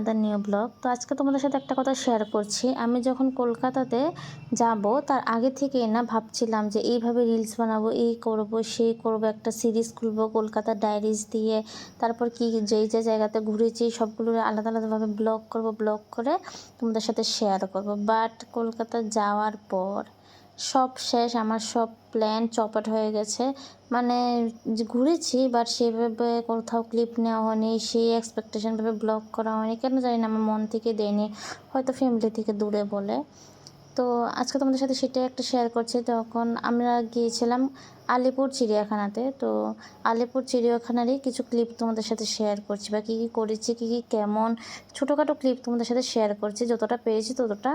Another new blog. তো আজকে তোমাদের সাথে একটা কথা শেয়ার করছি। আমি যখন কলকাতাতে যাব তার আগে থেকেই না ভাবছিলাম যে এইভাবে রিলস বানাবো, এই করব সেই করব, একটা সিরিজ খুলবো কলকাতা ডায়েরিজ দিয়ে। তারপর কি যেই যে জায়গাতে ঘুরেছি সবগুলো আলাদা আলাদাভাবে ব্লগ করব, ব্লগ করে তোমাদের সাথে শেয়ার করব। বাট কলকাতা যাওয়ার পর সব শেষ, আমার সব প্ল্যান চপাট হয়ে গেছে। মানে ঘুরেছি বাট সেভাবে কোথাও ক্লিপ নেওয়া হয়নি, সেই এক্সপেকটেশনভাবে ব্লগ করা হয়নি, কেন জানি না আমার মন থেকে দেয়নি, হয়তো ফ্যামিলি থেকে দূরে বলে। তো আজকে তোমাদের সাথে সেটাই একটা শেয়ার করছি। তখন আমরা গিয়েছিলাম আলিপুর চিড়িয়াখানাতে। তো আলিপুর চিড়িয়াখানারই কিছু ক্লিপ তোমাদের সাথে শেয়ার করছি, বা কী কী করেছি, কী কী কেমন ছোটোখাটো ক্লিপ তোমাদের সাথে শেয়ার করছি, যতটা পেরেছি ততটা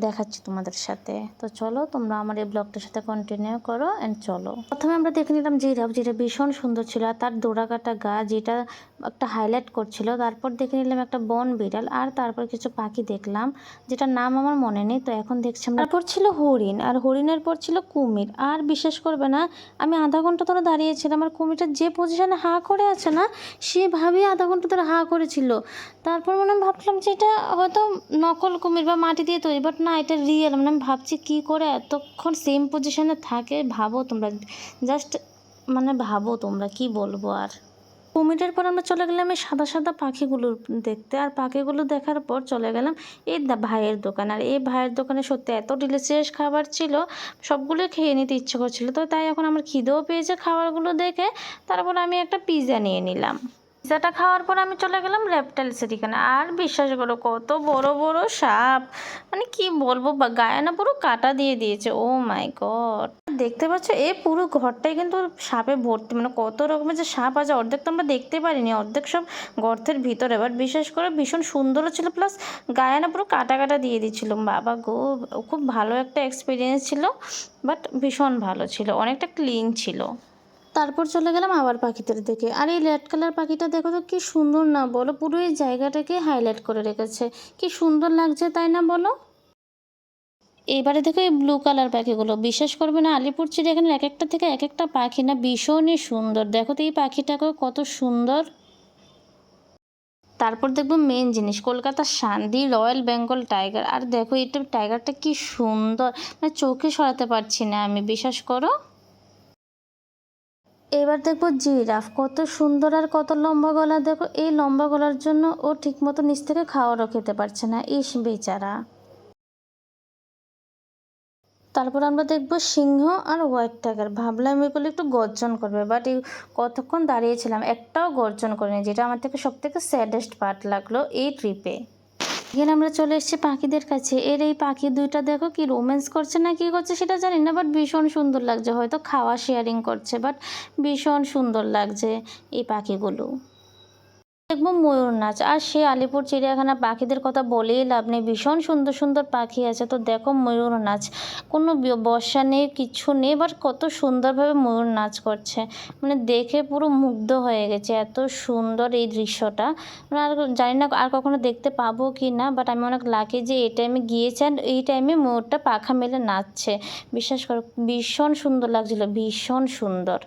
দেখাচ্ছি তোমাদের সাথে। তো চলো তোমরা আমার এই ব্লগটার সাথে কন্টিনিউ করো অ্যান্ড চলো। প্রথমে আমরা দেখে নিলাম জিরাফ, যেটা ভীষণ সুন্দর ছিল, আর তার দোড়াকাটা গা যেটা একটা হাইলাইট করছিল। তারপর দেখে নিলাম একটা বন বিড়াল, আর তারপর কিছু পাখি দেখলাম যেটার নাম আমার মনে নেই। তো এখন দেখছি আমরা, তারপর ছিল হরিণ, আর হরিণের পর ছিল কুমির। আর বিশ্বাস করবে না, আমি আধা ঘন্টা ধরে দাঁড়িয়েছিলাম, আর কুমিরটা যে পজিশনে হাঁ করে আছে না, সেভাবেই আধা ঘন্টা ধরে হাঁ করেছিল। তারপর মানে আমি ভাবলাম যে এটা হয়তো নকল কুমির বা মাটি দিয়ে তৈরি, বাট না, এটা রিয়েল। মানে আমি ভাবছি কী করে এতক্ষণ সেম পজিশনে থাকে, ভাবো তোমরা, জাস্ট মানে ভাবো তোমরা, কি বলবো আর। কুমিরের পর আমরা চলে গেলাম এই সাদা সাদা পাখিগুলো দেখতে, আর পাখিগুলো দেখার পর চলে গেলাম এই ভাইয়ের দোকান। আর এই ভাইয়ের দোকানে সত্যি এত ডিলিশিয়াস খাবার ছিল, সবগুলোই খেয়ে নিতে ইচ্ছে করছিল। তো তাই এখন আমার খিদেও পেয়েছে খাবারগুলো দেখে। তারপর আমি একটা পিৎজা নিয়ে নিলাম। পিৎজাটা খাওয়ার পর আমি চলে গেলাম রেপটাইলসের এখানে। আর বিশ্বাস করো, কত বড় বড় সাপ, মানে কি বলবো, গায়ে না পুরো কাটা দিয়ে দিয়েছে। ও মাই গড, দেখতে পাচ্ছ এই পুরো ঘরটাই কিন্তু সাপে ভর্তি। মানে কত রকমের যে সাপ আছে, অর্ধেক তো আমরা দেখতে পারিনি, অর্ধেক সব গর্তের ভিতরে। বাট বিশেষ করে ভীষণ সুন্দরও ছিল, প্লাস গায়ে না পুরো কাটা কাটা দিয়ে দিচ্ছিল। বাবা গো, খুব ভালো একটা এক্সপিরিয়েন্স ছিল, বাট ভীষণ ভালো ছিল, অনেকটা ক্লিন ছিল। তারপর চলে গেলাম আবার পাখিদের দিকে। আর এই রেড কালার পাখিটা দেখো তো কি সুন্দর না বলো, পুরো এই জায়গাটাকে হাইলাইট করে রেখেছে, কি সুন্দর লাগছে তাই না বলো। এইবারে দেখো এই ব্লু কালার পাখিগুলো, বিশ্বাস করবে না, আলিপুর চিড়িয়াখানার এক একটা থেকে এক একটা পাখি না ভীষণই সুন্দর। দেখো তো এই পাখিটাকেও কত সুন্দর। তারপর দেখবো মেন জিনিস, কলকাতার শান্তি রয়্যাল বেঙ্গল টাইগার। আর দেখো এটা টাইগারটা কি সুন্দর, মানে চোখে সরাতে পারছি না আমি, বিশ্বাস করো। এবার দেখবো জিরাফ, কত সুন্দর আর কত লম্বা গলা। দেখো এই লম্বা গলার জন্য ও ঠিকমতো নিচ থেকে খাওয়ারও খেতে পারছে না, ইস বেচারা। তারপর আমরা দেখবো সিংহ আর হোয়াইট টাইগার। ভাবলাম এগুলো একটু গর্জন করবে, বাট এই কতক্ষণ দাঁড়িয়েছিলাম একটাও গর্জন করেনি, যেটা আমার থেকে সব থেকে স্যাডেস্ট পার্ট লাগলো এই ট্রিপে। এখানে আমরা চলে এসেছি পাখিদের কাছে। এই পাখি দুইটা দেখো কি রোম্যান্স করছে না কি করছে সেটা জানি না, বাট ভীষণ সুন্দর লাগছে, হয়তো খাওয়া শেয়ারিং করছে, বাট ভীষণ সুন্দর লাগছে এই পাখিগুলো। দেখবো ময়ূর নাচ। আর সে আলিপুর চিড়িয়াখানা পাখিদের কথা বলেই লাভ নেই, ভীষণ সুন্দর সুন্দর পাখি আছে। তো দেখো ময়ূর নাচ, কোনো বর্ষা নেই, কিছু নেই, বাট কত সুন্দরভাবে ময়ূর নাচ করছে, মানে দেখে পুরো মুগ্ধ হয়ে গেছে, এত সুন্দর এই দৃশ্যটা। মানে আর জানি না আর কখনো দেখতে পাবো কি না, বাট আমি অনেক লাকি যে এই টাইমে গিয়েছি, আর এই টাইমে ময়ূরটা পাখা মেলে নাচছে। বিশ্বাস করো ভীষণ সুন্দর লাগছিলো, ভীষণ সুন্দর।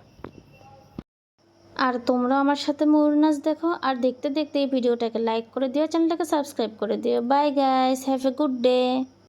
আর তোমরাও আমার সাথে ময়ূর নাচ দেখো, আর দেখতে দেখতে এই ভিডিওটাকে লাইক করে দিও, চ্যানেলটাকে সাবস্ক্রাইব করে দিও। Bye guys, have a good day.